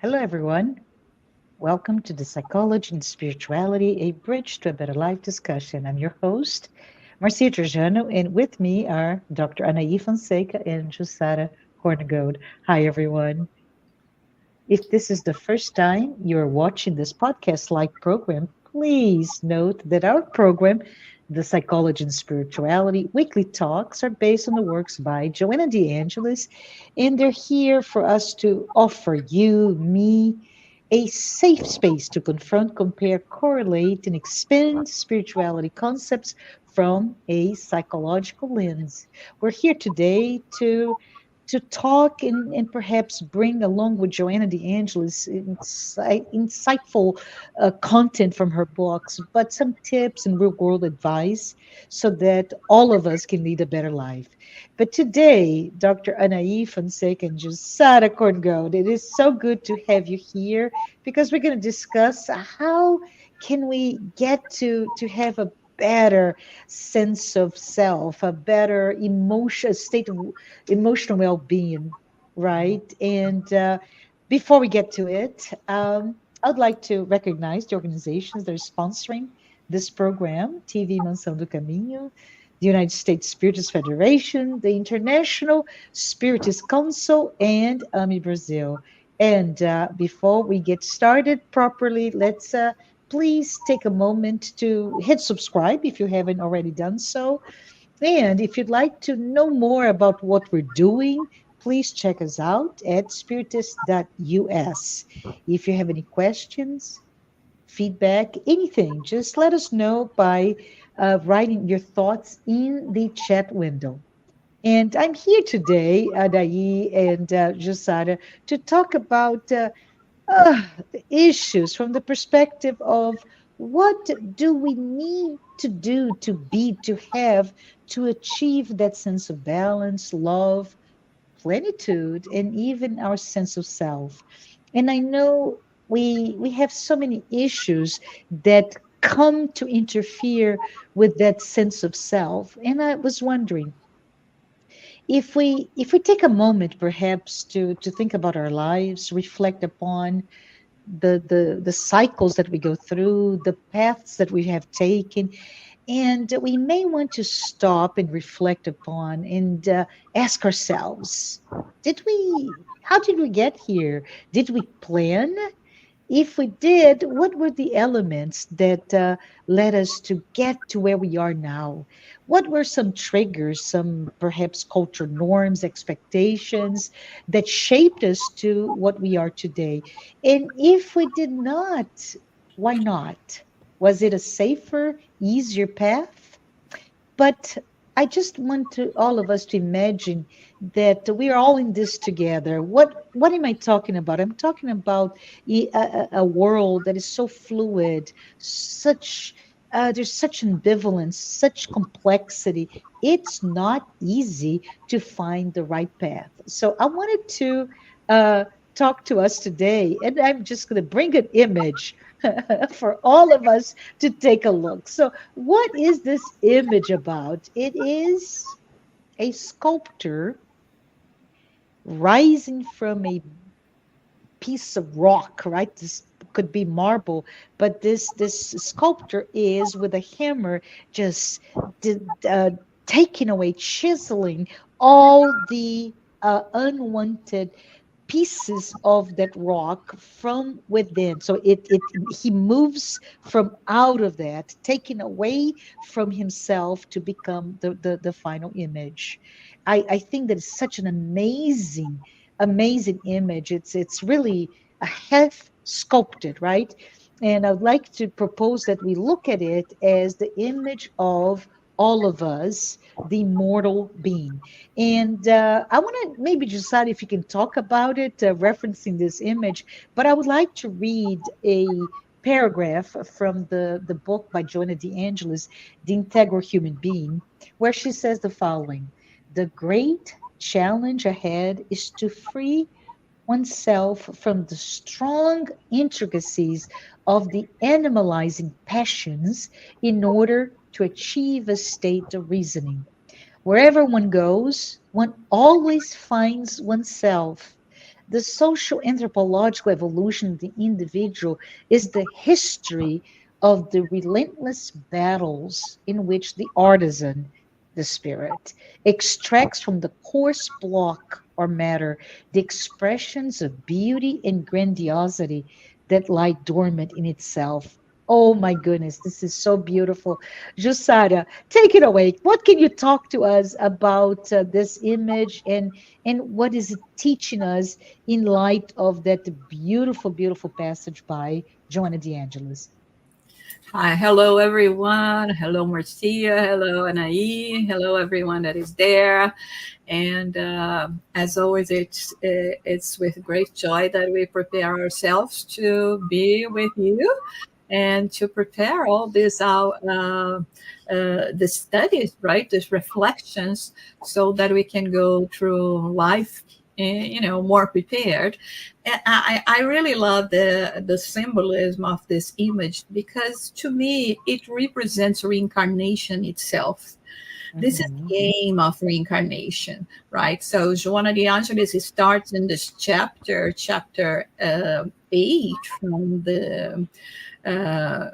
Hello, everyone. Welcome to the Psychology and Spirituality, a Bridge to a Better Life discussion. I'm your host, Marcia Trajano, and with me are Dr. Anahy Fonseca and Jussara Korngold. Hi, everyone. If this is the first time you're watching this podcast-like program, please note that our program, the Psychology and Spirituality weekly talks, are based on the works by Joanna de Angelis, and they're here for us to offer you, me, a safe space to confront, compare, correlate, and expand spirituality concepts from a psychological lens. We're here today to talk and perhaps bring along with Joanna de Angelis insightful content from her books, but some tips and real world advice so that all of us can lead a better life. But today, Dr. Anahy Fonseca and Jussara Korngold, it is so good to have you here because we're going to discuss how can we get to have a better sense of self, a better emotion, state of emotional well-being, right? And before we get to it, I'd like to recognize the organizations that are sponsoring this program: TV Mansão do Caminho, the United States Spiritist Federation, the International Spiritist Council, and AMI Brazil. And before we get started properly, let's please take a moment to hit subscribe if you haven't already done so. And if you'd like to know more about what we're doing, please check us out at spiritist.us. If you have any questions, feedback, anything, just let us know by writing your thoughts in the chat window. And I'm here today, Adayi and Jussara, to talk about the issues from the perspective of what do we need to do to be, to have, to achieve that sense of balance, love, plenitude, and even our sense of self. And I know we have so many issues that come to interfere with that sense of self. And I was wondering, if we take a moment perhaps to think about our lives, reflect upon the cycles that we go through, the paths that we have taken, and we may want to stop and reflect upon and ask ourselves, how did we get here? Did we plan? If we did, what were the elements that led us to get to where we are now? What were some triggers, some perhaps culture norms, expectations that shaped us to what we are today? And if we did not, why not? Was it a safer, easier path? But I just want to all of us to imagine that we are all in this together. What am I talking about? I'm talking about a world that is so fluid, such there's such ambivalence, such complexity. It's not easy to find the right path. So I wanted to uh, talk to us today, and I'm just going to bring an image for all of us to take a look. So what is this image about? It is a sculptor rising from a piece of rock, right? This could be marble, but this sculptor is with a hammer just taking away, chiseling all the unwanted pieces of that rock from within. So it he moves from out of that, taking away from himself to become the final image. I think that is such an amazing image. It's really a half sculpted, right? And I would like to propose that we look at it as the image of all of us, the mortal being. And I want to maybe decide if you can talk about it, referencing this image, but I would like to read a paragraph from the book by Joanna de Angelis, The Integral Human Being, where she says the following: the great challenge ahead is to free oneself from the strong intricacies of the animalizing passions in order to achieve a state of reasoning. Wherever one goes, one always finds oneself. the social anthropological evolution of the individual is the history of the relentless battles in which the artisan, the spirit, extracts from the coarse block or matter the expressions of beauty and grandiosity that lie dormant in itself. Oh my goodness, this is so beautiful. Jussara, take it away. What can you talk to us about this image, and what is it teaching us in light of that beautiful, beautiful passage by Joanna de Angelis? Hi, hello everyone. Hello Marcia. Hello Anahy. Hello everyone that is there. And as always, it's with great joy that we prepare ourselves to be with you and to prepare all this out, the studies, right? These reflections, so that we can go through life, more prepared. And I really love the symbolism of this image, because to me it represents reincarnation itself. This is Mhm. the aim of reincarnation, right? So Joanna de Angelis starts in this chapter 8 from uh,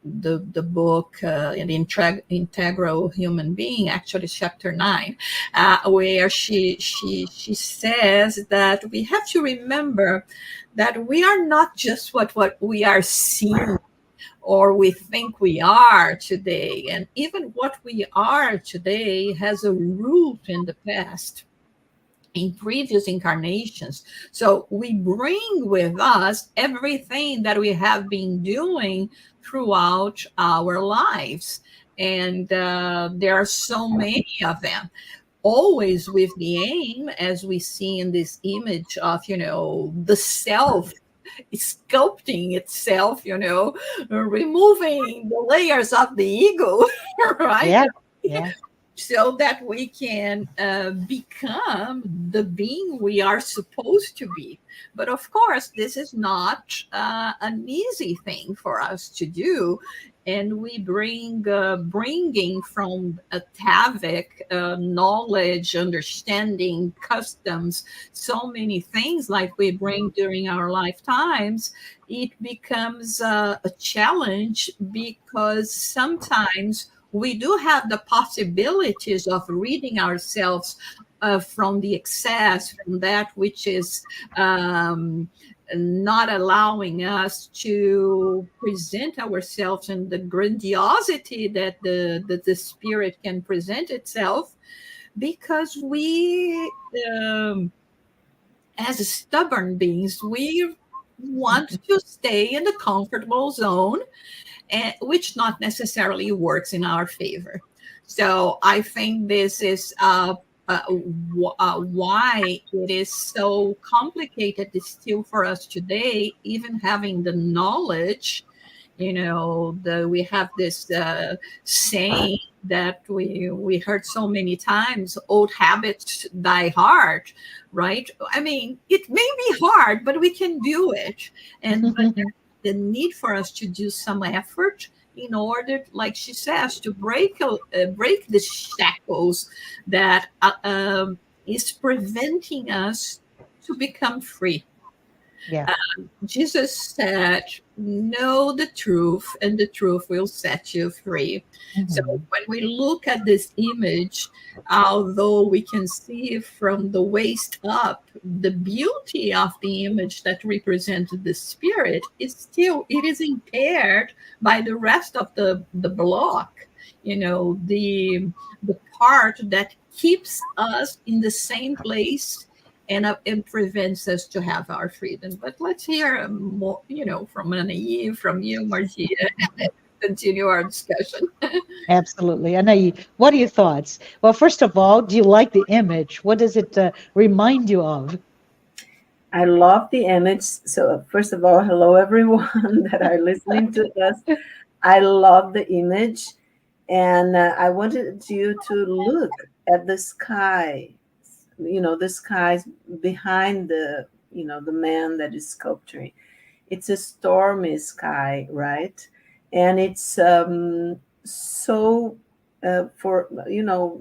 the book, an integral human being, actually chapter 9, where she says that we have to remember that we are not just what we are seeing or we think we are today. And even what we are today has a root in the past, in previous incarnations. So we bring with us everything that we have been doing throughout our lives. And there are so many of them, always with the aim, as we see in this image of, the self sculpting itself, removing the layers of the ego, right? Yeah, yeah. So that we can become the being we are supposed to be. But of course, this is not an easy thing for us to do. And we bringing from a Tavik knowledge, understanding, customs, so many things like we bring during our lifetimes. It becomes a challenge, because sometimes we do have the possibilities of reading ourselves from the excess, from that which is not allowing us to present ourselves in the grandiosity that the spirit can present itself, because we, as stubborn beings, we want to stay in the comfortable zone, and which not necessarily works in our favor. So I think this is why it is so complicated still for us today, even having the knowledge. We have this saying that we heard so many times: old habits die hard, right? I mean, it may be hard, but we can do it. And the need for us to do some effort in order, like she says, to break the shackles that is preventing us to become free. Yeah. Jesus said, know the truth, and the truth will set you free. So Mhm. when we look at this image, although we can see from the waist up the beauty of the image that represents the spirit, it is impaired by the rest of the block. The part that keeps us in the same place, and it prevents us to have our freedom. But let's hear more, from Anahy, from you, Marcia, continue our discussion. Absolutely. Anaí, what are your thoughts? Well, first of all, do you like the image? What does it remind you of? I love the image. So, first of all, hello everyone that are listening to us. I love the image, and I wanted you to look at the sky. The skies behind the man that is sculpturing. It's a stormy sky, right? And it's so for,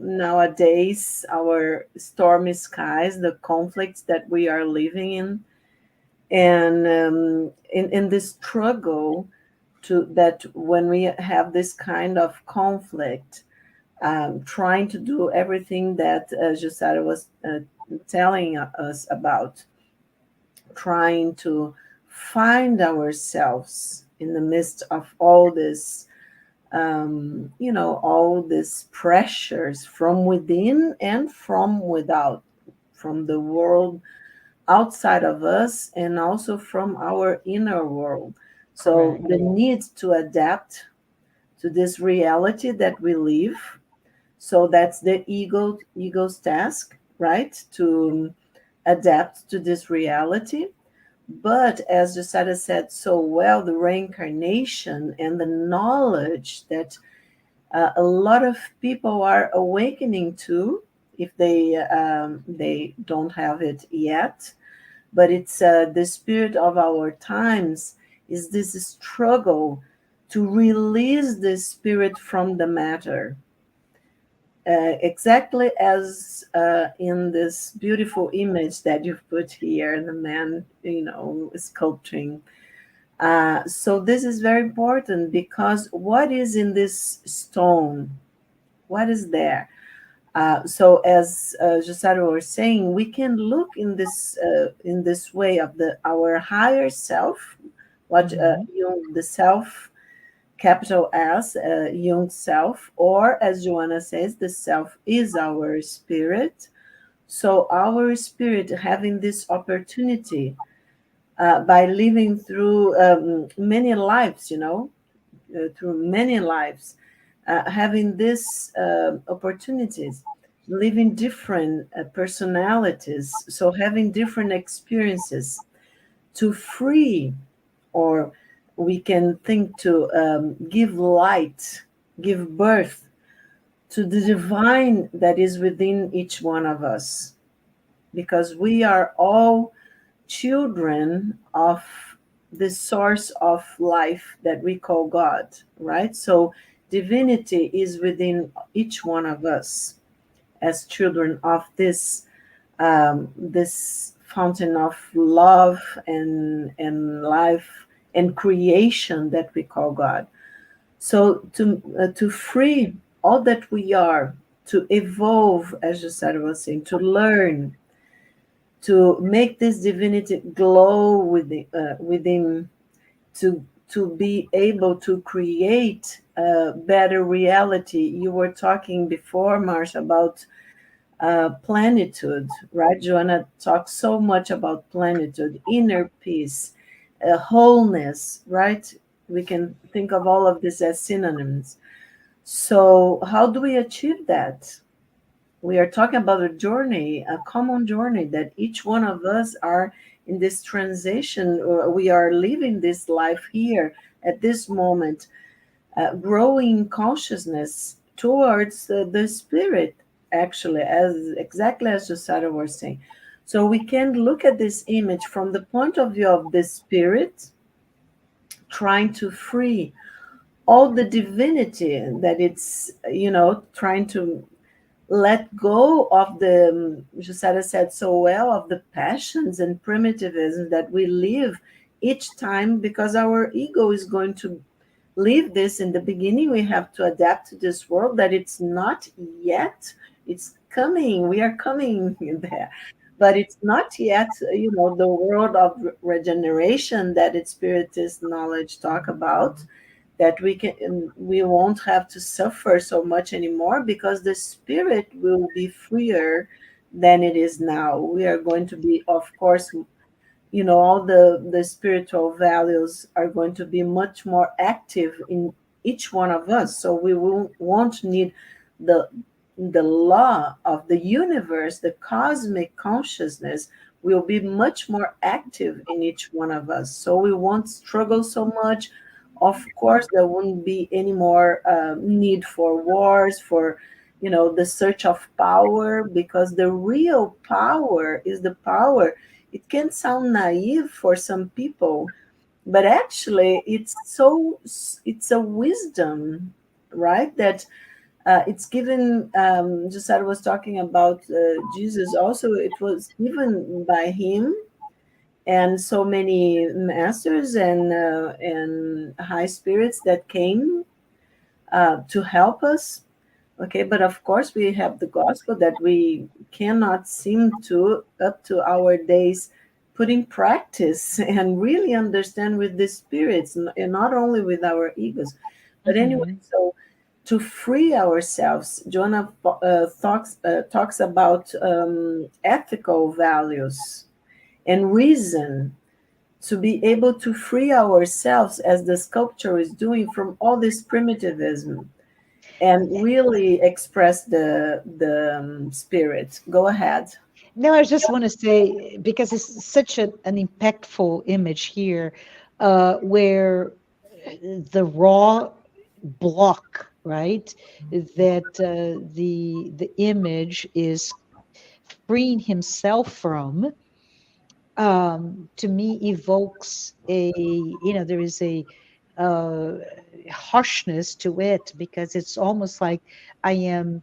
nowadays, our stormy skies, the conflicts that we are living in, and in this struggle to that when we have this kind of conflict, trying to do everything that Jussara was telling us about, trying to find ourselves in the midst of all this, all these pressures from within and from without, from the world outside of us and also from our inner world. So Correct. the need to adapt to this reality that we live. So that's the ego's task, right? To adapt to this reality. But as Josada said so well, the reincarnation and the knowledge that a lot of people are awakening to, if they don't have it yet, but it's the spirit of our times is this struggle to release the spirit from the matter, exactly as in this beautiful image that you've put here, the man, sculpting. So this is very important because what is in this stone? What is there? So as Jussara was saying, we can look in this way of our higher self, what Mhm. Jung, the self, capital S, Jung self, or as Joanna says, the self is our spirit. So our spirit having this opportunity by living through many lives, through many lives, having these opportunities, living different personalities, so having different experiences to free, or we can think to give light, give birth to the divine that is within each one of us, because we are all children of the source of life that we call God, right? So divinity is within each one of us as children of this fountain of love and life and creation that we call God. So to free all that we are, to evolve, as Jussara was saying, to learn, to make this divinity glow within, to be able to create a better reality. You were talking before, Marcia, about plenitude, right? Joanna talks so much about plenitude, inner peace, wholeness, right? We can think of all of this as synonyms. So, how do we achieve that? We are talking about a journey, a common journey that each one of us are in this transition. We are living this life here at this moment, growing consciousness towards the spirit, actually, as exactly as Jussara was saying. So we can look at this image from the point of view of the spirit, trying to free all the divinity that it's, trying to let go of the, Jussara said so well, of the passions and primitivism that we live each time, because our ego is going to leave this in the beginning. We have to adapt to this world that it's not yet, it's coming, we are coming there, but it's not yet, the world of regeneration that its spiritist knowledge talk about, that we won't have to suffer so much anymore because the spirit will be freer than it is now. We are going to be, of course, all the spiritual values are going to be much more active in each one of us, so we won't need the the law of the universe, the cosmic consciousness will be much more active in each one of us, so we won't struggle so much. Of course, there won't be any more need for wars, for the search of power, because the real power is the power. It can sound naive for some people, but actually it's a wisdom, right? That It's given, Jussara was talking about Jesus also, it was given by him and so many masters and high spirits that came to help us. Okay, but of course we have the gospel that we cannot seem to, up to our days, put in practice and really understand with the spirits, and not only with our egos. But anyway, Mm-hmm. so to free ourselves, Jonah talks about ethical values and reason, to be able to free ourselves as the sculpture is doing from all this primitivism and really express the spirit. Go ahead. No, I just want to say, because it's such an impactful image here, where the raw block, right, that the image is freeing himself from, to me evokes a, there is a uh, harshness to it, because it's almost like I am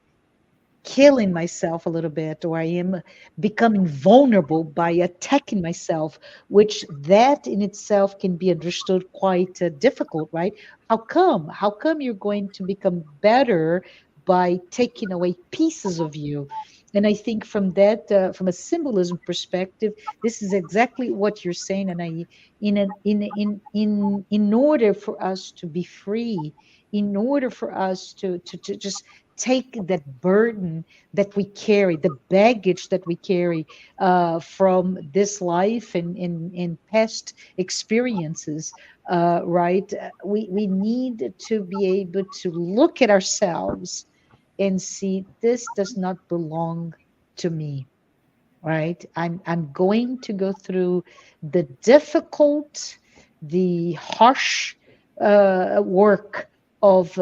killing myself a little bit, or I am becoming vulnerable by attacking myself, which that in itself can be understood quite difficult, right? How come you're going to become better by taking away pieces of you? And I think from that, from a symbolism perspective, this is exactly what you're saying. And in order for us to be free, in order for us to just take that burden that we carry, the baggage that we carry from this life and in past experiences, right? We need to be able to look at ourselves and see, this does not belong to me, right? I'm going to go through the difficult, the harsh work of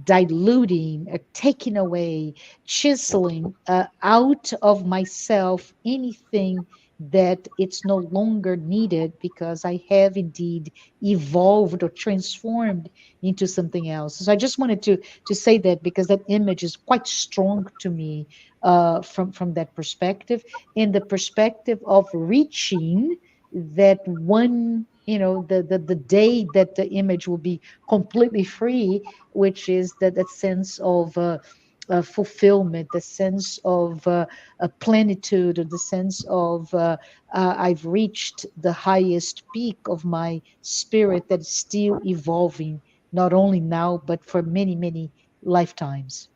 diluting, taking away, chiseling out of myself anything that it's no longer needed, because I have indeed evolved or transformed into something else. So I just wanted to say that, because that image is quite strong to me, from that perspective, in the perspective of reaching that one, the day that the image will be completely free, which is that sense of fulfillment, the sense of plenitude, or the sense of I've reached the highest peak of my spirit that is still evolving, not only now but for many many lifetimes.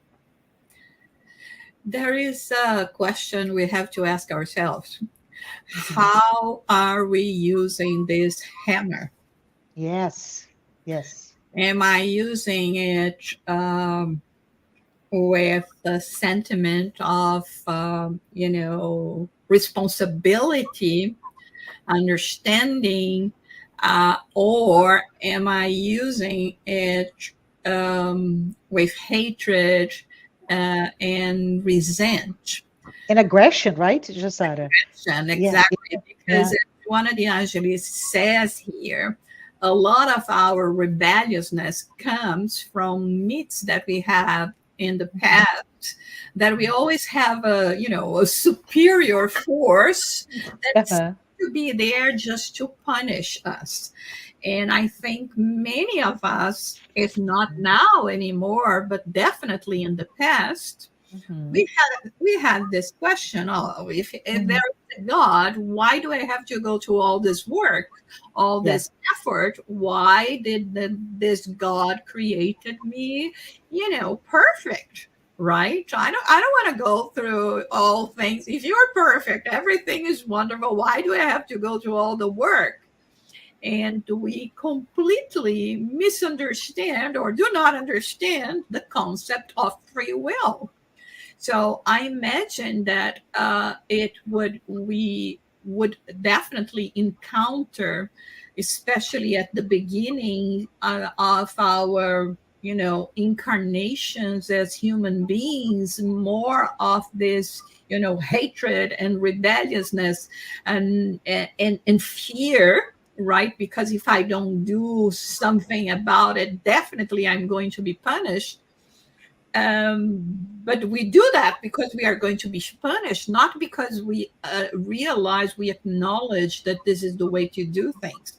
There is a question we have to ask ourselves. Mhm. How are we using this hammer? Yes, yes. Am I using it with the sentiment of, responsibility, understanding, or am I using it with hatred and resent? And aggression, right, Josara? And Yeah, exactly, because yeah. as Joanna de Angelis says here, a lot of our rebelliousness comes from myths that we have in the Mhm. past, that we always have a superior force that's Uh-huh. to be there just to punish us. And I think many of us, if not now anymore, but definitely in the past, Mhm. we had this question: oh, if there Mhm. is a God, why do I have to go to all this work, all Yeah. this effort? Why did this God created me, perfect? Right? I don't want to go through all things. If you're perfect, everything is wonderful. Why do I have to go through all the work? And we completely misunderstand or do not understand the concept of free will. So I imagine that it would we would definitely encounter, especially at the beginning of our incarnations as human beings, more of this hatred and rebelliousness and fear, right? Because if I don't do something about it, definitely I'm going to be punished. But we do that because we are going to be punished, not because we realize, we acknowledge that this is the way to do things.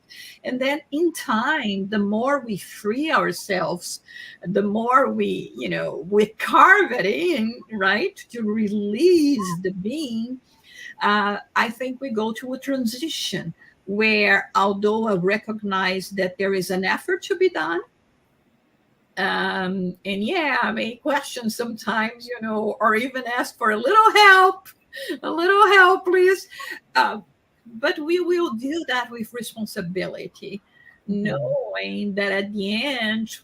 And then in time, the more we free ourselves, the more we, we carve it in, right, to release the being. I think we go to a transition where, although I recognize that there is an effort to be done, and yeah, I may question sometimes, or even ask for a little help, please. Uh, but we will do that with responsibility, Mhm. knowing that at the end,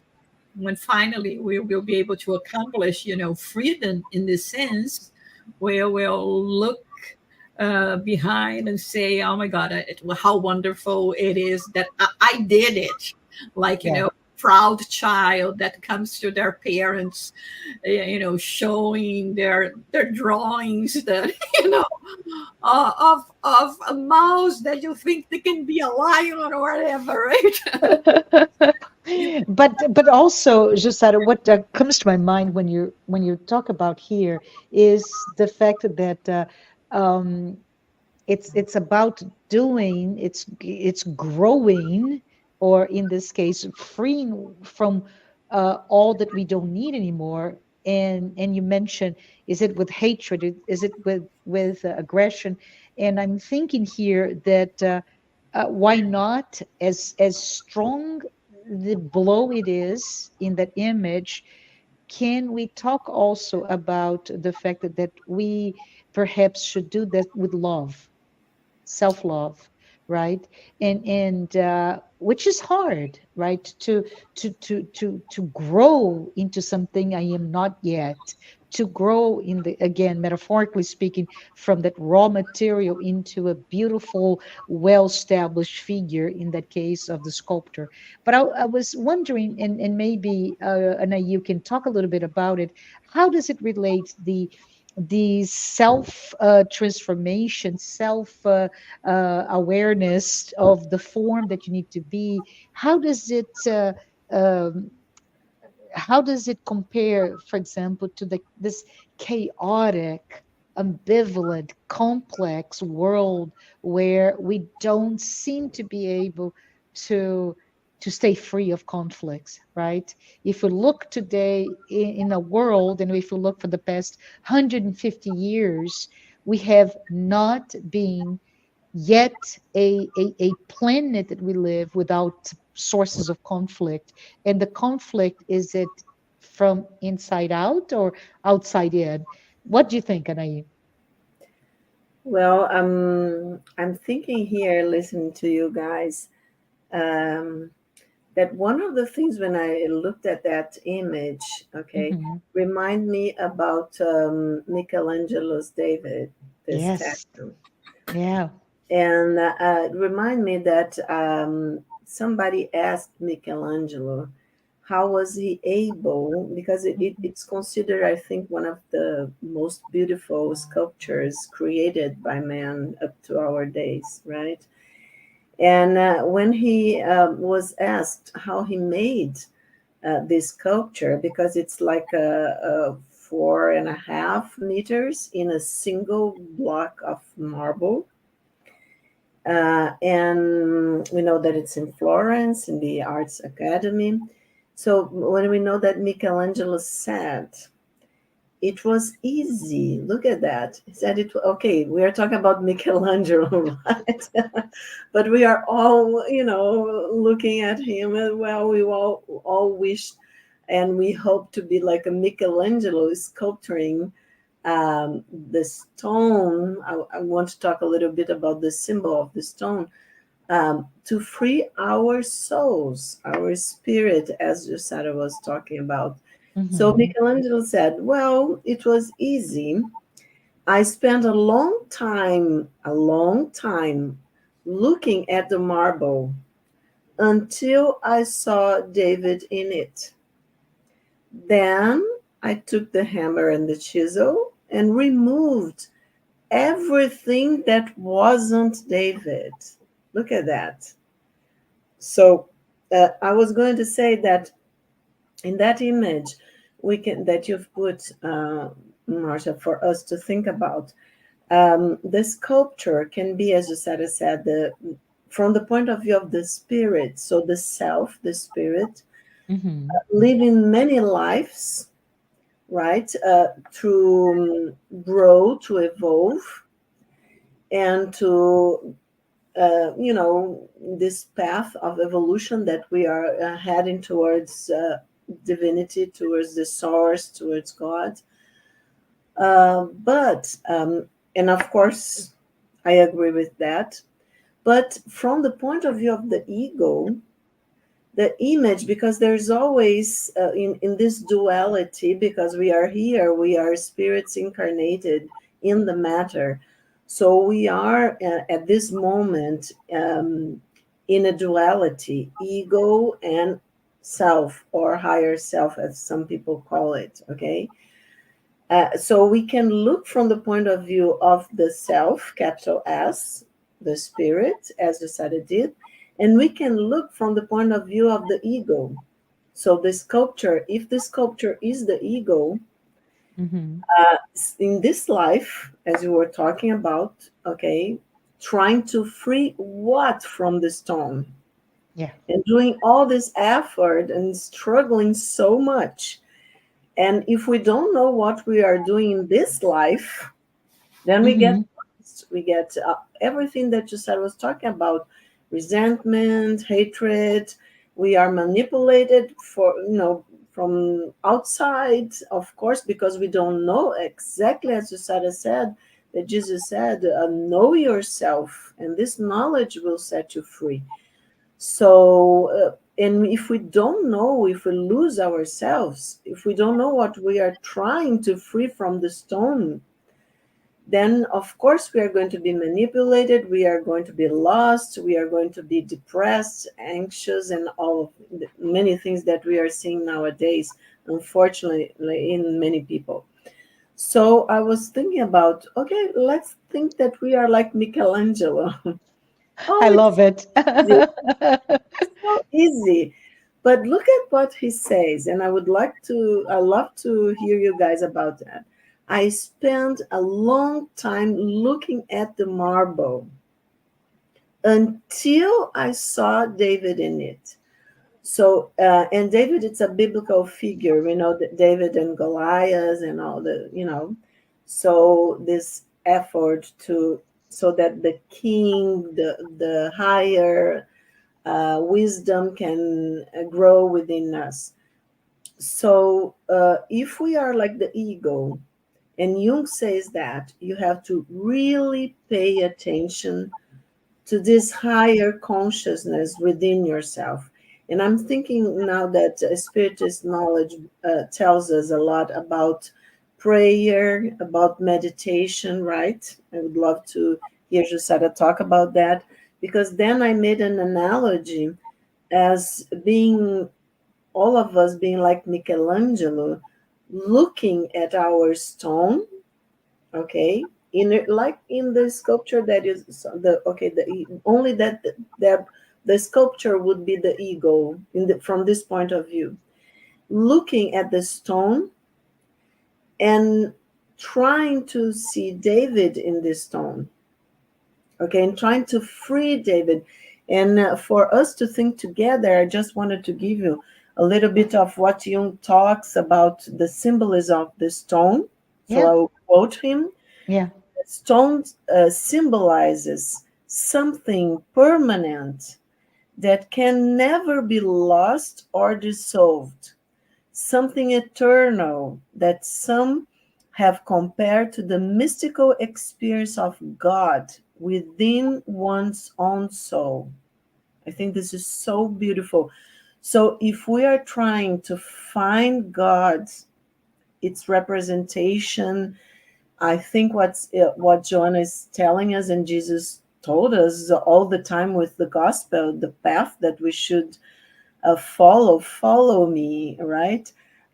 when finally we will be able to accomplish, freedom in this sense, we will look behind and say, "Oh my God, how wonderful it is that I did it!" Like, Yeah. proud child that comes to their parents, showing their drawings that of a mouse that you think they can be a lion or whatever, right? But also, Jussara, what comes to my mind when you talk about here is the fact that um, it's about doing, it's growing, or in this case freeing from all that we don't need anymore. And you mentioned, is it with hatred, is it with aggression? And I'm thinking here that why not, as strong the blow it is in that image, can we talk also about the fact that we perhaps should do that with love, self-love, right? And which is hard, right? To grow into something I am not yet, to grow in the, again, metaphorically speaking, from that raw material into a beautiful, well-established figure, in that case of the sculptor. But I was wondering, and maybe Anna, you can talk a little bit about it. How does it relate, the self transformation, self awareness of the form that you need to be? How does it um, how does it compare, for example, to this chaotic, ambivalent, complex world where we don't seem to be able to to stay free of conflicts, right? If we look today in a world, and if we look for the past 150 years, we have not been yet a planet that we live without sources of conflict. And the conflict, is it from inside out or outside in? What do you think, Anaí? Well, I'm thinking here, listening to you guys, um, that one of the things when I looked at that image, okay, Hmm. remind me about Michelangelo's David, this Yes. statue, Yeah. and remind me that somebody asked Michelangelo how was he able, because Mhm. it's considered, I think, one of the most beautiful sculptures created by man up to our days, right? And when he was asked how he made this sculpture, because it's like a 4.5 meters in a single block of marble. And we know that it's in Florence, in the Arts Academy. So when we know that Michelangelo said it was easy, look at that. He said it. Okay, we are talking about Michelangelo, right? But we are all, looking at him. And well, we all wish and we hope to be like a Michelangelo sculpturing the stone. I want to talk a little bit about the symbol of the stone, to free our souls, our spirit, as Jussara was talking about. So Hmm. Michelangelo said, well, it was easy. I spent a long time looking at the marble until I saw David in it. Then I took the hammer and the chisel and removed everything that wasn't David. Look at that. So I was going to say that in that image, we can that you've put, Marcia, for us to think about. The sculpture can be, as Jussara said, from the point of view of the spirit. So the self, the spirit, Mm-hmm. living many lives, right? To grow, to evolve, and to this path of evolution that we are heading towards divinity, towards the source, towards God. And of course, I agree with that. But from the point of view of the ego, the image, because there's always in this duality, because we are here, we are spirits incarnated in the matter. So we are at this moment in a duality, ego and self, or higher self, as some people call it. Okay. So we can look from the point of view of the self, capital S, the spirit, as you said it did, and we can look from the point of view of the ego. So the sculpture, if the sculpture is the ego, Mm-hmm. in this life, as you were talking about, okay, trying to free what from the stone, Yeah. and doing all this effort and struggling so much. And if we don't know what we are doing in this life, then we get Mm-hmm. everything that you said was talking about: resentment, hatred. We are manipulated from outside, of course, because we don't know exactly, as you said, that Jesus said, know yourself, and this knowledge will set you free. So, and if we don't know, if we lose ourselves, if we don't know what we are trying to free from the stone, then of course we are going to be manipulated, we are going to be lost, we are going to be depressed, anxious, and all of the many things that we are seeing nowadays, unfortunately, in many people. So I was thinking about, okay, let's think that we are like Michelangelo. Oh, I it's love it. easy. It's so easy. But look at what he says, and I love to hear you guys about that. I spent a long time looking at the marble until I saw David in it. So, and David, it's a biblical figure. We know that David and Goliath and all so this effort so that the king, the higher wisdom can grow within us. So if we are like the ego, and Jung says that you have to really pay attention to this higher consciousness within yourself. And I'm thinking now that spiritist knowledge tells us a lot about prayer, about meditation, right? I would love to hear Jussara talk about that, because then I made an analogy as being all of us being like Michelangelo, looking at our stone, okay, in it, like in the sculpture that is only that the sculpture would be the ego from this point of view, looking at the stone and trying to see David in this stone, okay, and trying to free David. And for us to think together, I just wanted to give you a little bit of what Jung talks about the symbolism of the stone. So Yeah. I will quote him. Yeah. Stone symbolizes something permanent that can never be lost or dissolved, something eternal that some have compared to the mystical experience of God within one's own soul. I think this is so beautiful. So if we are trying to find God, its representation, I think what Joanna is telling us, and Jesus told us all the time with the gospel, the path that we should follow me, right?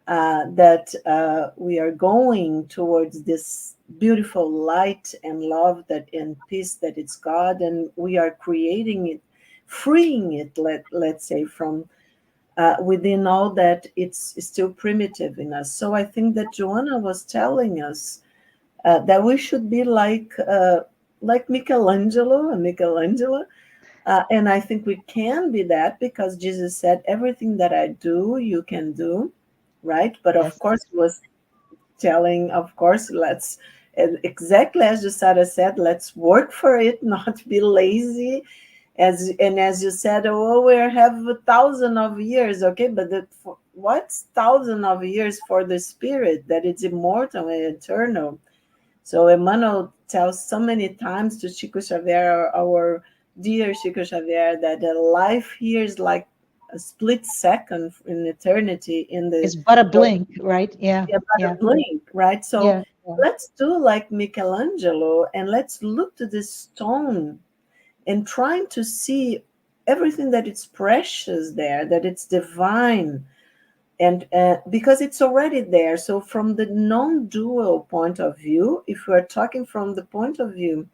That we are going towards this beautiful light and love and peace that it's God, and we are creating it, freeing it, let's say, from within all that, it's still primitive in us. So I think that Joanna was telling us that we should be like Michelangelo and Michelangelo. And I think we can be that because Jesus said, everything that I do, you can do, right? But of Yes. course, he was telling, of course, let's, exactly as Jussara said, let's work for it, not be lazy. As you said, oh, we have 1,000 of years, okay, but what's 1,000 of years for the spirit that it's immortal and eternal? So Emmanuel tells so many times to Chico Xavier, our dear Chico Xavier, that the life here is like a split second in eternity in the It's but a blink, right? Yeah. about a Yeah. blink, right? So Yeah. Yeah. let's do like Michelangelo and let's look to this stone and trying to see everything that it's precious there, that it's divine, and because it's already there. So from the non-dual point of view, if we are talking from the point of view,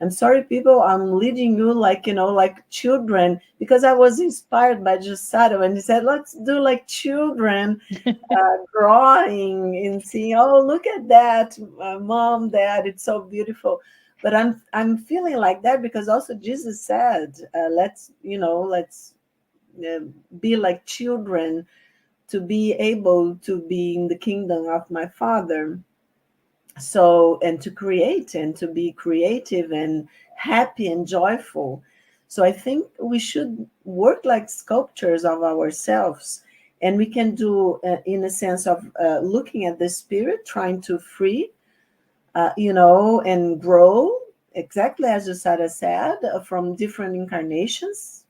I'm sorry, people, I'm leading you like, like children, because I was inspired by Jussara when he said, let's do like children, drawing and seeing, oh, look at that, mom, dad, it's so beautiful. But I'm feeling like that because also Jesus said, let's uh, be like children to be able to be in the kingdom of my Father. So, and to create and to be creative and happy and joyful. So I think we should work like sculptures of ourselves, and we can do in a sense of looking at the spirit, trying to free, and grow, exactly as Usada said, from different incarnations,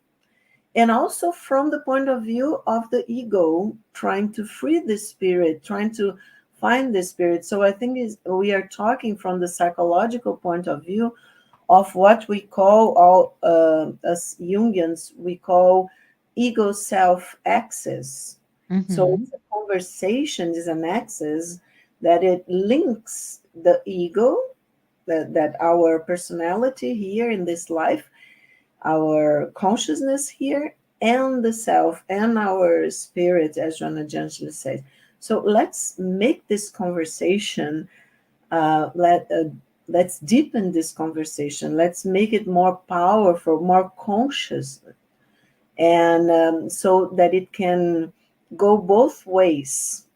and also from the point of view of the ego, trying to free the spirit, trying to find the spirit. So I think we are talking from the psychological point of view of what we call, all as Jungians, we call ego self axis. So Mm-hmm. it's a conversation, is an axis that it links the ego, that our personality here in this life, our consciousness here, and the self, and our spirit, as Joanna de Angelis says. So let's make this conversation, let's deepen this conversation. Let's make it more powerful, more conscious, and so that it can go both ways.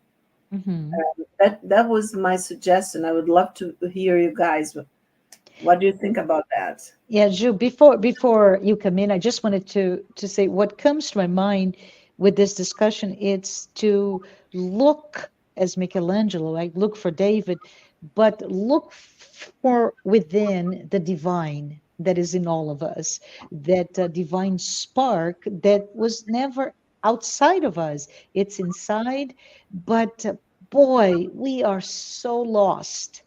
Mm-hmm. That was my suggestion. I would love to hear you guys. What do you think about that? Yeah, Ju, before you come in, I just wanted to say what comes to my mind with this discussion. It's to look as Michelangelo, like look for David, but look for within the divine that is in all of us, that divine spark that was never outside of us. It's inside, but boy, we are so lost.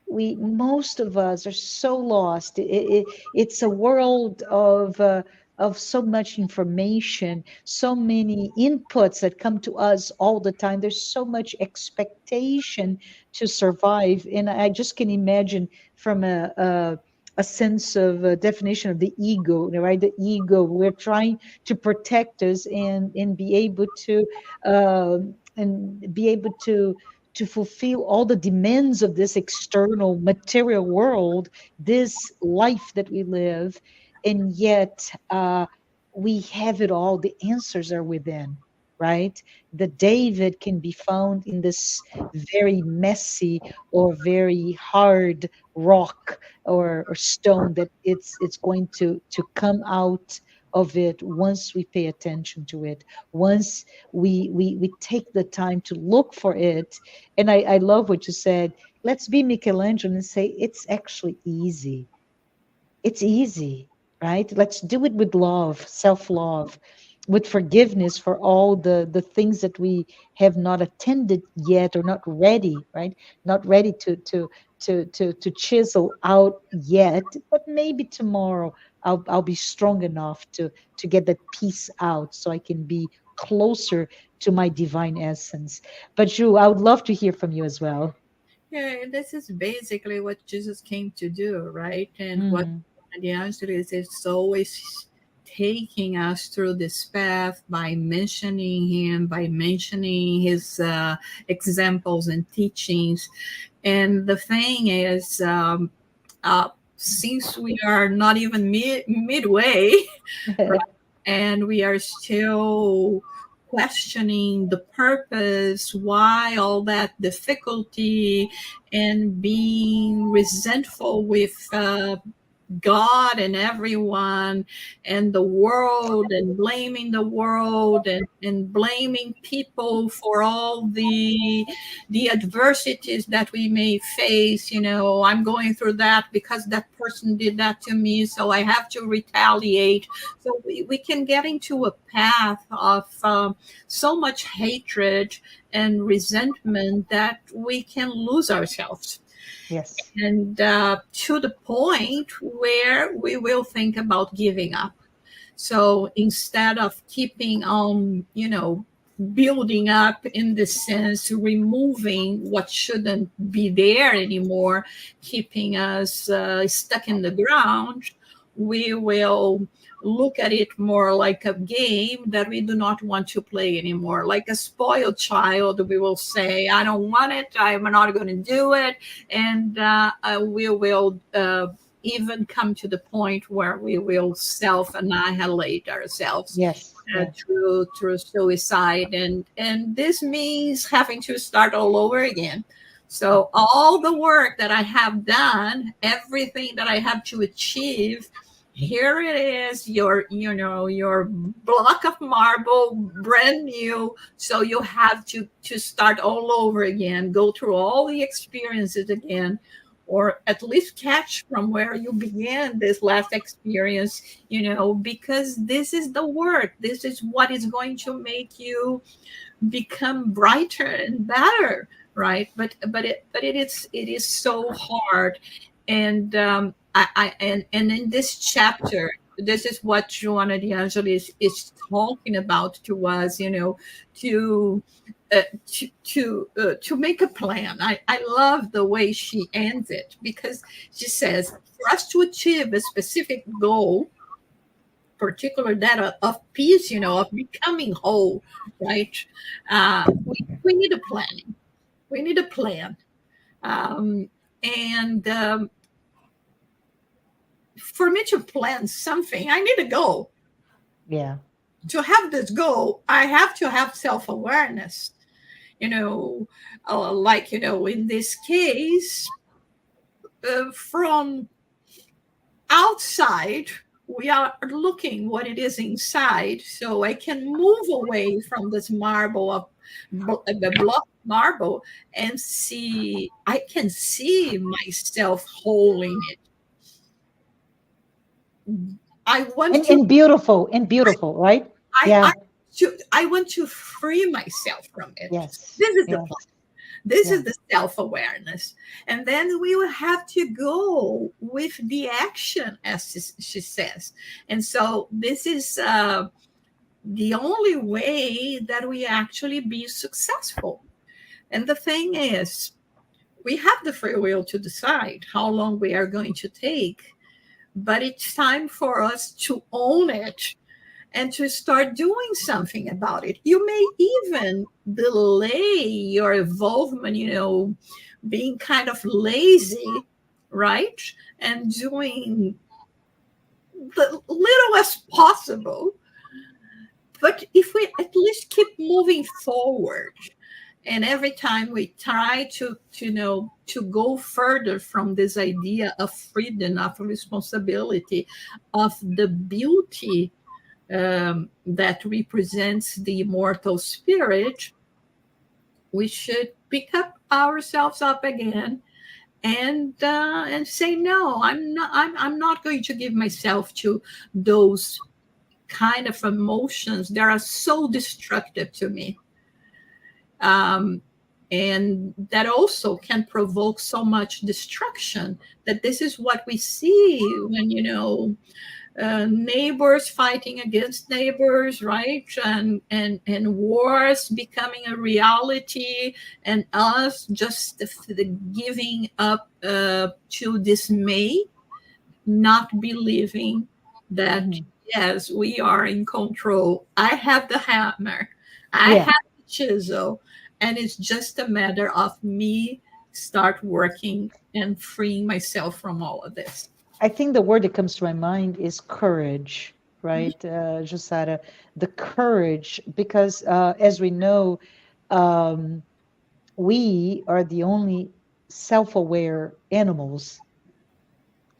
We, most of us are so lost. It's a world of so much information, so many inputs that come to us all the time. There's so much expectation to survive, and I just can imagine from a sense of a definition of the ego, right? The ego, we're trying to protect us and be able to and be able to fulfill all the demands of this external material world, this life that we live, and yet we have it all. The answers are within, right? The David can be found in this very messy or very hard rock or stone that it's going to come out of it once we pay attention to it, once we take the time to look for it. And I love what you said. Let's be Michelangelo and say it's actually easy. It's easy, right? Let's do it with love, self-love, with forgiveness for all the things that we have not attended yet or not ready, right? Not ready to chisel out yet, but maybe tomorrow I'll be strong enough to get that piece out so I can be closer to my divine essence. But Ju, I would love to hear from you as well. Yeah, this is basically what Jesus came to do, right? And what Mm, the answer is always taking us through this path by mentioning him, by mentioning his examples and teachings. And the thing is, since we are not even midway, right, and we are still questioning the purpose, why all that difficulty, and being resentful with God and everyone and the world, and blaming the world, and blaming people for all the adversities that we may face. I'm going through that because that person did that to me, so I have to retaliate. So we can get into a path of so much hatred and resentment that we can lose ourselves. Yes. And to the point where we will think about giving up. So instead of keeping on, building up, in the sense, removing what shouldn't be there anymore, keeping us stuck in the ground, we will look at it more like a game that we do not want to play anymore. Like a spoiled child, we will say, I don't want it, I'm not going to do it. And we will even come to the point where we will self-annihilate ourselves. Yes. Through suicide, and this means having to start all over again. So all the work that I have done, everything that I have to achieve, here it is, your block of marble, brand new. So you have to start all over again, go through all the experiences again, or at least catch from where you began this last experience, because this is the work. This is what is going to make you become brighter and better, right? But it is so hard. And and in this chapter, this is what Joanna de Angelis is talking about to us, to make a plan. I love the way she ends it, because she says, for us to achieve a specific goal, particularly that of peace, of becoming whole, right? We need a planning. We need a plan. And for me to plan something, I need a goal. Yeah. To have this goal, I have to have self-awareness. Like, in this case, from outside, we are looking what it is inside, so I can move away from this marble of the block marble, and I can see myself holding it. I want and beautiful, right? I want to free myself from it. Yes. This is the point. This is the self-awareness. And then we will have to go with the action, as she says. And so this is the only way that we actually be successful. And the thing is, we have the free will to decide how long we are going to take, but it's time for us to own it and to start doing something about it. You may even delay your involvement, being kind of lazy, right? And doing the little as possible. But if we at least keep moving forward, and every time we try to go further from this idea of freedom, of responsibility, of the beauty that represents the immortal spirit, we should pick ourselves up again and say, no, I'm not going to give myself to those kind of emotions that are so destructive to me, and that also can provoke so much destruction. That this is what we see when neighbors fighting against neighbors, right? And wars becoming a reality, and us just giving up to dismay, not believing that yes, we are in control. I have the hammer, I Yeah, have the chisel, and it's just a matter of me start working and freeing myself from all of this. I think the word that comes to my mind is courage, right, Jussara? The courage, because as we know, um, we are the only self-aware animals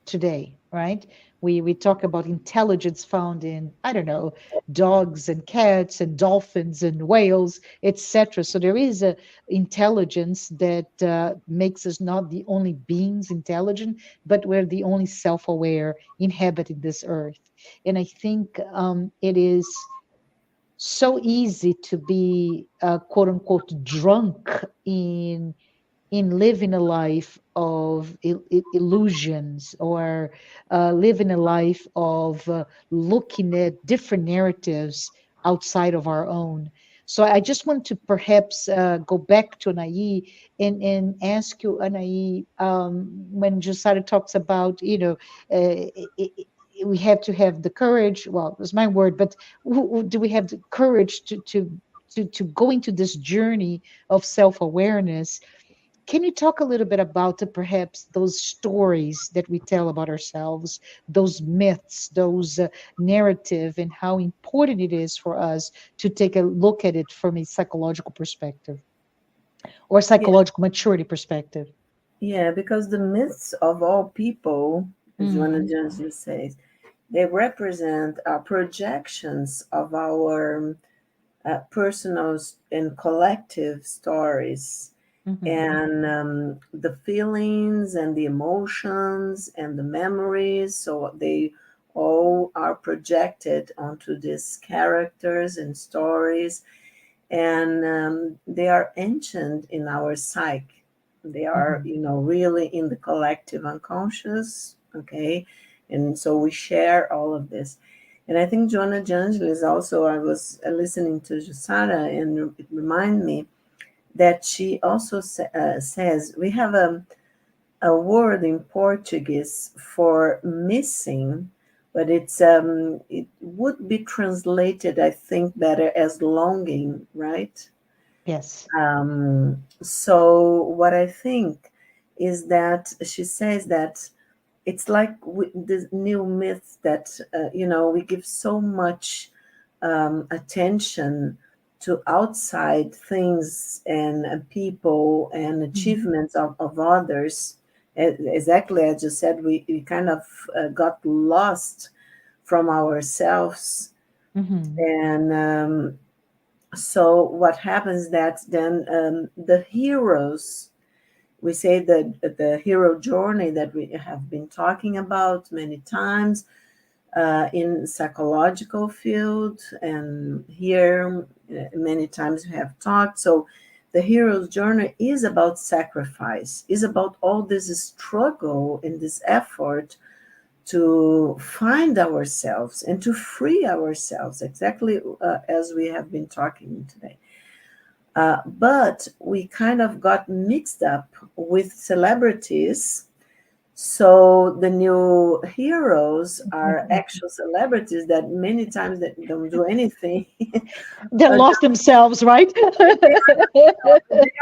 today, right? We talk about intelligence found in, I don't know, dogs and cats and dolphins and whales, etc. So there is a intelligence that makes us not the only beings intelligent, but we're the only self-aware inhabiting this earth. And I think it is so easy to be quote unquote drunk in living a life of illusions, or living a life of looking at different narratives outside of our own. So I just want to perhaps go back to Anahy and ask you, Anahy, when Jussara talks about, we have to have the courage. Well, it was my word, but do we have the courage to go into this journey of self-awareness? Can you talk a little bit about perhaps those stories that we tell about ourselves, those myths, those narrative, and how important it is for us to take a look at it from a psychological perspective or Yeah, psychological maturity perspective? yeah, because the myths of all people, as Joanna de Hmm. Angelis says, they represent projections of our personal and collective stories, Hmm. and the feelings and the emotions and the memories. So they all are projected onto these characters and stories, and they are ancient in our psyche. They are, Hmm. really in the collective unconscious. Okay, and so we share all of this. And I think Joanna de Angelis also, I was listening to Jussara, and it reminded me that she also says we have a word in Portuguese for missing, but it would be translated, I think, better as longing, right? Yes. So what I think is that she says that it's like the new myth that we give so much attention to outside things and people and Hmm. achievements of others. Exactly as you said, we kind of got lost from ourselves, Hmm. and so what happens that then the heroes, we say that the hero journey that we have been talking about many times in psychological field, and here many times we have talked. So the hero's journey is about sacrifice, is about all this struggle and this effort to find ourselves and to free ourselves, exactly as we have been talking today. But we kind of got mixed up with celebrities. So the new heroes are actual celebrities that many times that don't do anything. They lost themselves, right? They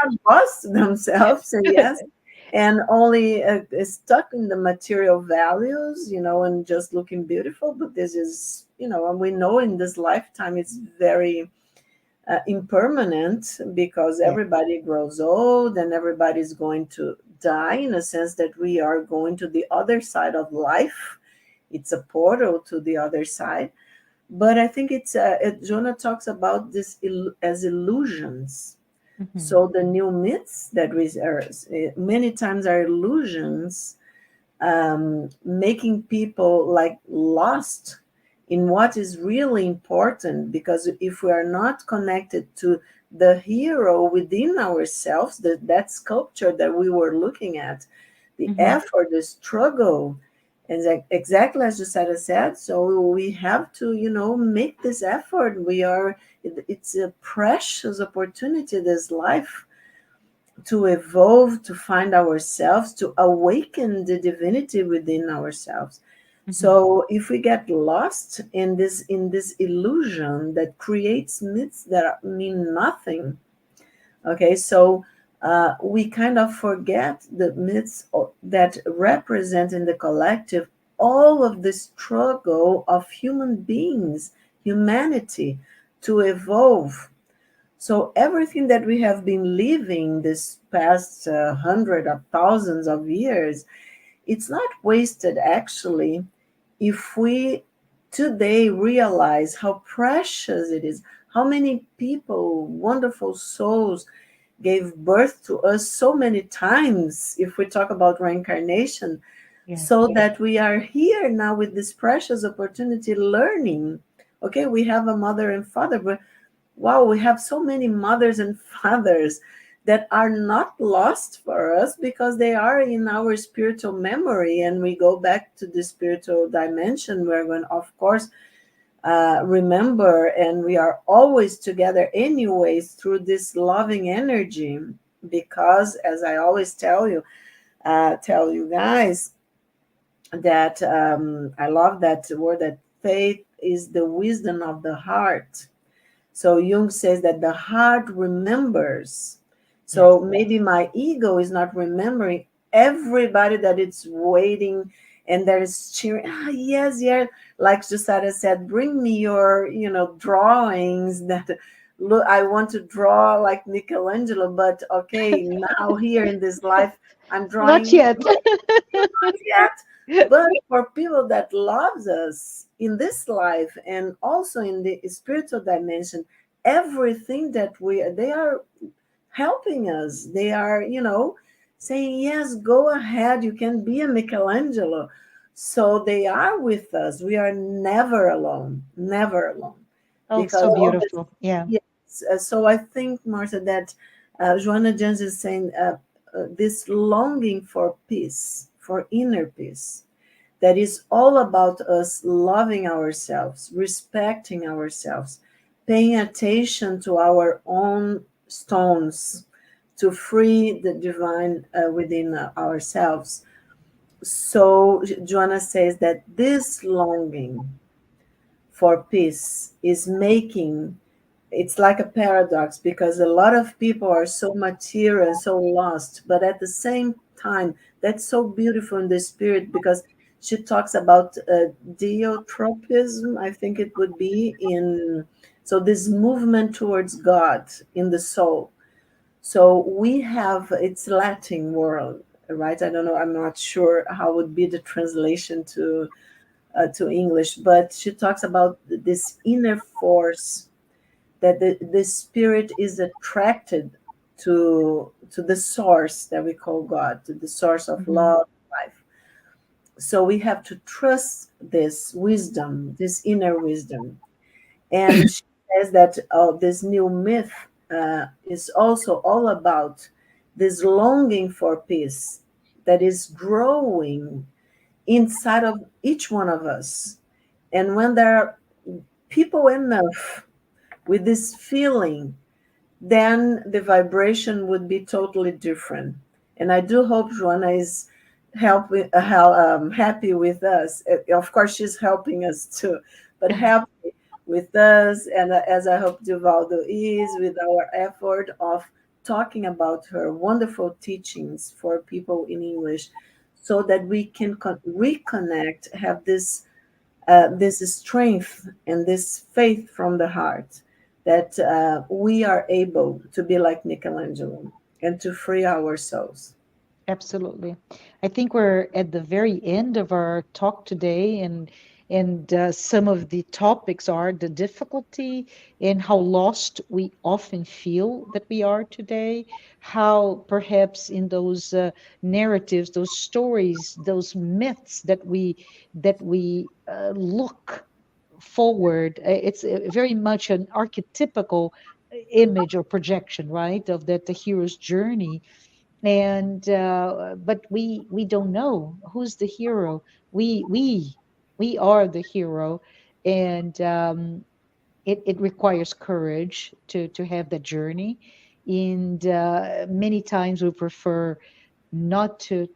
are lost themselves, and yes, and only stuck in the material values, and just looking beautiful. But this is, and we know in this lifetime it's very impermanent, because Yeah. everybody grows old and everybody's going to die, in a sense that we are going to the other side of life. It's a portal to the other side. But I think Jonah talks about this as illusions. Hmm. So the new myths that we are many times are illusions, making people like lost in what is really important. Because if we are not connected to the hero within ourselves, that sculpture that we were looking at, the Hmm. effort, the struggle, and exactly as said, so we have to, make this effort. It's a precious opportunity, this life, to evolve, to find ourselves, to awaken the divinity within ourselves. Mhm. So if we get lost in this illusion that creates myths that mean nothing, okay, so we kind of forget the myths that represent in the collective all of the struggle of human beings, humanity, to evolve. So everything that we have been living this past hundred of thousands of years, it's not wasted actually if we today realize how precious it is, how many people, wonderful souls, gave birth to us so many times, if we talk about reincarnation, Yeah. so that we are here now with this precious opportunity learning. Okay, we have a mother and father, but wow, we have so many mothers and fathers that are not lost for us because they are in our spiritual memory, and we go back to the spiritual dimension. We're going, of course, remember, and we are always together anyways through this loving energy. Because, as I always tell you guys, that I love that word, that faith is the wisdom of the heart. So Jung says that the heart remembers. Yes. So maybe my ego is not remembering everybody that it's waiting and that is cheering. Ah, yes, yes. Like Jussara said, bring me your, drawings that look. I want to draw like Michelangelo, but okay, now here in this life, I'm Not drawing yet. yet. But for people that loves us in this life and also in the spiritual dimension, everything that they are helping us. They are, saying, yes, go ahead, you can be a Michelangelo. So they are with us. We are never alone, never alone. Oh, Because so all this, beautiful. Yeah. yes. So I think, Martha, that Joanna de Angelis is saying this longing for peace, for inner peace, that is all about us loving ourselves, respecting ourselves, paying attention to our own stones to free the divine within ourselves. So Joanna says that this longing for peace is making, it's like a paradox, because a lot of people are so material and so lost, but at the same time, that's so beautiful in the spirit, because she talks about deotropism, I think it would be in, so this movement towards God in the soul. So we have, it's Latin word, right? I don't know, I'm not sure how would be the translation to English, but she talks about this inner force, that the spirit is attracted to the source that we call God, to the source of Hmm. love, life. So we have to trust this wisdom, this inner wisdom. And she says that this new myth is also all about this longing for peace that is growing inside of each one of us. And when there are people enough with this feeling, then the vibration would be totally different. And I do hope Joanna is happy with us. Of course, she's helping us too, but happy with us. And as I hope Duvaldo is, with our effort of talking about her wonderful teachings for people in English, so that we can reconnect, have this strength and this faith from the heart, that we are able to be like Michelangelo and to free our souls. Absolutely. I think we're at the very end of our talk today, and some of the topics are the difficulty and how lost we often feel that we are today, how perhaps in those narratives, those stories, those myths that we look forward, it's very much an archetypical image or projection, right, of that the hero's journey. And but we don't know who's the hero. We are the hero. And it requires courage to have that journey. And many times we prefer not to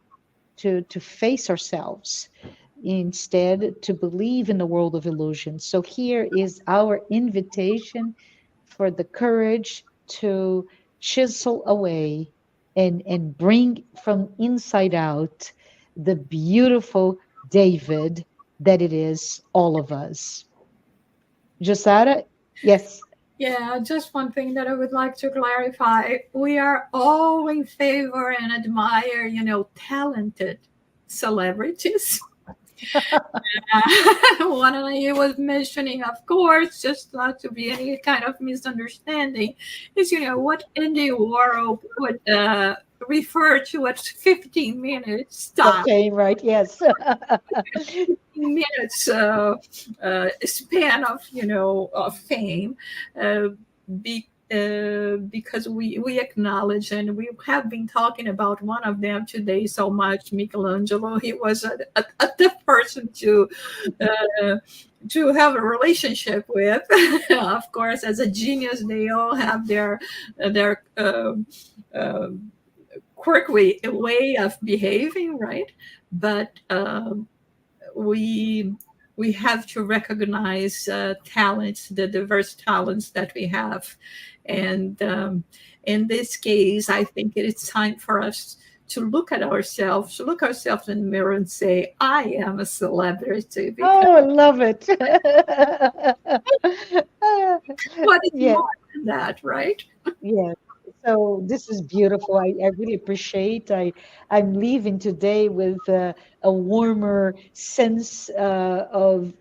face ourselves, instead to believe in the world of illusion. So here is our invitation for the courage to chisel away and bring from inside out the beautiful David that it is all of us. Josara, yes. Yeah, just one thing that I would like to clarify. We are all in favor and admire, talented celebrities. One of you was mentioning, of course, just not to be any kind of misunderstanding, is what Andy Warhol would refer to as 15 minutes time. Okay, right, yes. 15 minutes span of of fame, uh, because we acknowledge, and we have been talking about one of them today so much, Michelangelo. He was a tough person uh, to have a relationship with. Of course, as a genius, they all have their uh, quirky way of behaving, right? But we we have to recognize talents, the diverse talents that we have, and in this case, I think it is time for us to look at ourselves, to look ourselves in the mirror and say, "I am a celebrity." Because Oh, I love it. what is Yeah, more than that, right? yeah. So this is beautiful. I really appreciate. I'm leaving today with a warmer sense of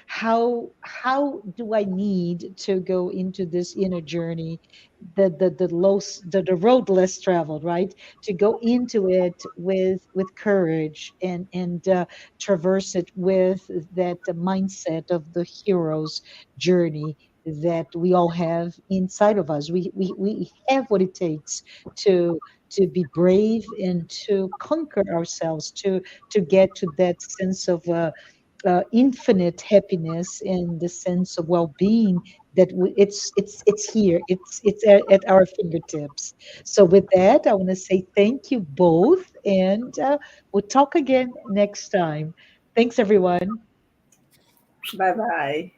how do I need to go into this inner journey, the road less traveled, right? To go into it with courage and traverse it with that mindset of the hero's journey that we all have inside of us. We have what it takes to be brave and to conquer ourselves, to get to that sense of infinite happiness and the sense of well-being that it's here, it's at our fingertips. So with that, I want to say thank you both, and we'll talk again next time. Thanks, everyone. Bye bye.